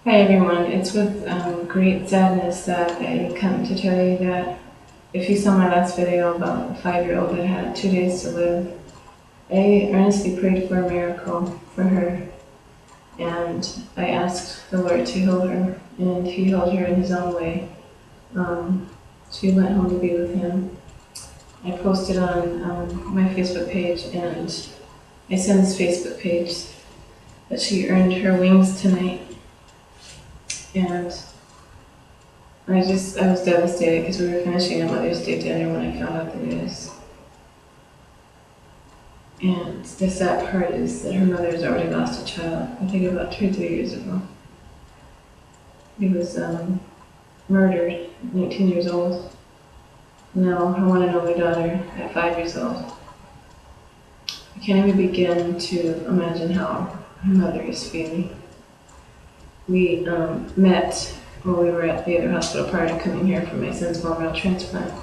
Hi everyone, it's with great sadness that I come to tell you that if you saw my last video about a 5-year-old that had 2 days to live, I earnestly prayed for a miracle for her, and I asked the Lord to heal her, and He healed her in His own way. She went home to be with Him. I posted on my Facebook page, and I sent this Facebook page that she earned her wings tonight, and I was devastated because we were finishing a Mother's Day dinner when I found out the news. And the sad part is that her mother has already lost a child, I think about 2 or 3 years ago. He was murdered, 19 years old. Now her one and only daughter at 5 years old. I can't even begin to imagine how her mother is feeling. We met while we were at the other hospital prior to coming here for my son's bone marrow transplant.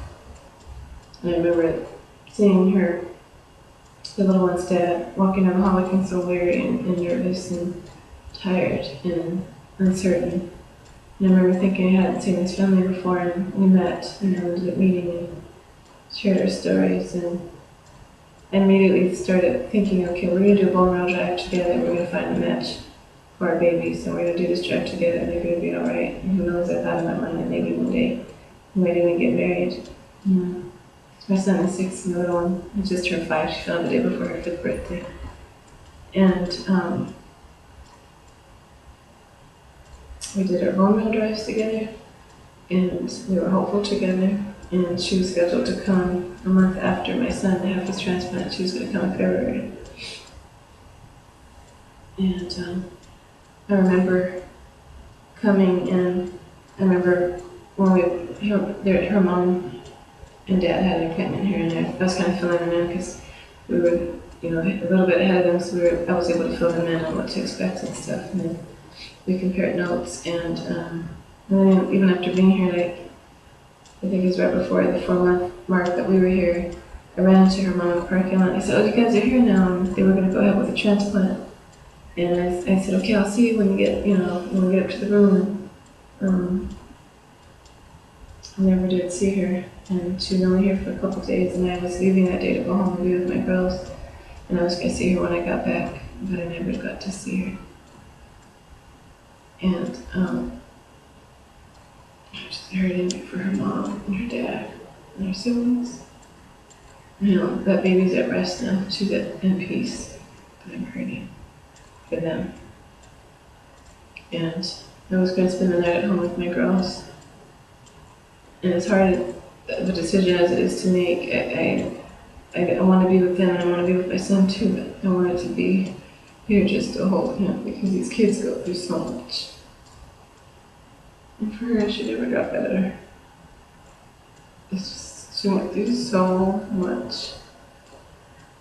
And I remember seeing her, the little one's dad, walking down the hall looking so weary and nervous and tired and uncertain. And I remember thinking I hadn't seen his family before, and we met and ended up meeting and shared our stories. And I immediately started thinking, okay, we're going to do a bone marrow drive together, we're going to find a match for our babies, and we're going to do this drive together, and they're going to be alright. And who knows, I thought in my mind that maybe one day we might even get married. My son is 6, and the little one had just turned 5. She found the day before her 5th birthday. And we did our bone marrow drives together, and we were hopeful together. And she was scheduled to come a month after my son to have his transplant. She was going to come in February. And I remember coming, and I remember when her mom and dad had an appointment here, and I was kind of filling them in because we were, a little bit ahead of them, so I was able to fill them in on what to expect and stuff. And then we compared notes, and then even after being here, I think it was right before the 4-month mark that we were here, I ran into her mom in the parking lot. I said, "Oh, you guys are here now," and they were going to go ahead with the transplant. And I said, "Okay, I'll see you when we get up to the room." And I never did see her, and she was only here for a couple of days, and I was leaving that day to go home and be with my girls, and I was going to see her when I got back, but I never got to see her. And I just hurting for her mom and her dad and her siblings. That baby's at rest now. She's in peace, but I'm hurting for them. And I was going to spend the night at home with my girls. And as hard of a decision as it is to make, I want to be with them, and I want to be with my son too, but I wanted to be here just to hold him, because these kids go through so much. And for her, she never got better. She went through so much.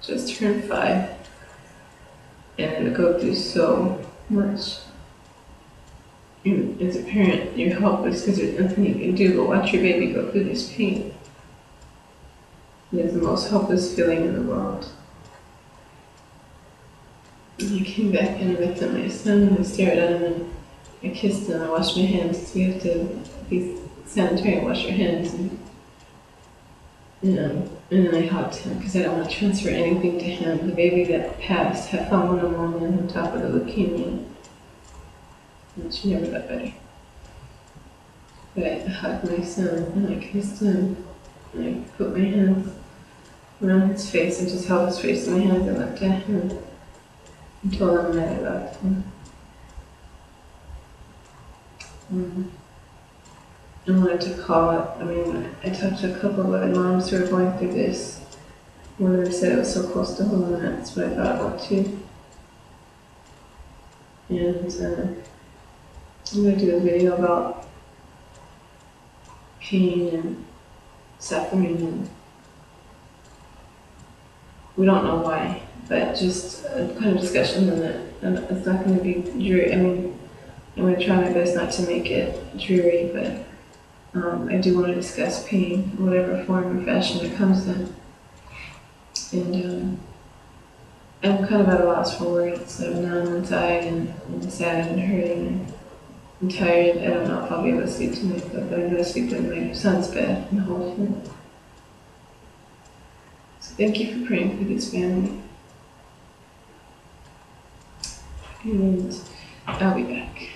Just turned 5, and to go through so much. As a parent, you're helpless because there's nothing you can do but watch your baby go through this pain. It is the most helpless feeling in the world. And I came back in with my son, and I stared at him, and I kissed him. I washed my hands. We have to be sanitary and wash our hands. And then I hugged him because I don't want to transfer anything to him. The baby that passed had found pneumonia on top of the leukemia, and she never got better. But I hugged my son, and I kissed him, and I put my hands around his face and just held his face in my hands and looked at him and told him that I loved him. I wanted to call it. I talked to a couple of other moms who are going through this. One of them said it was so close to home, and that's what I thought about too. And I'm going to do a video about pain and suffering, and we don't know why, but just a kind of discussion on that. And it's not going to be dreary. I'm going to try my best not to make it dreary, but I do want to discuss pain, whatever form or fashion it comes in. And I'm kind of at a loss for words. I'm numb inside and sad and hurting. I'm tired. I don't know if I'll be able to sleep tonight, but I'm going to sleep in my son's bed in the whole thing. So thank you for praying for this family. And I'll be back.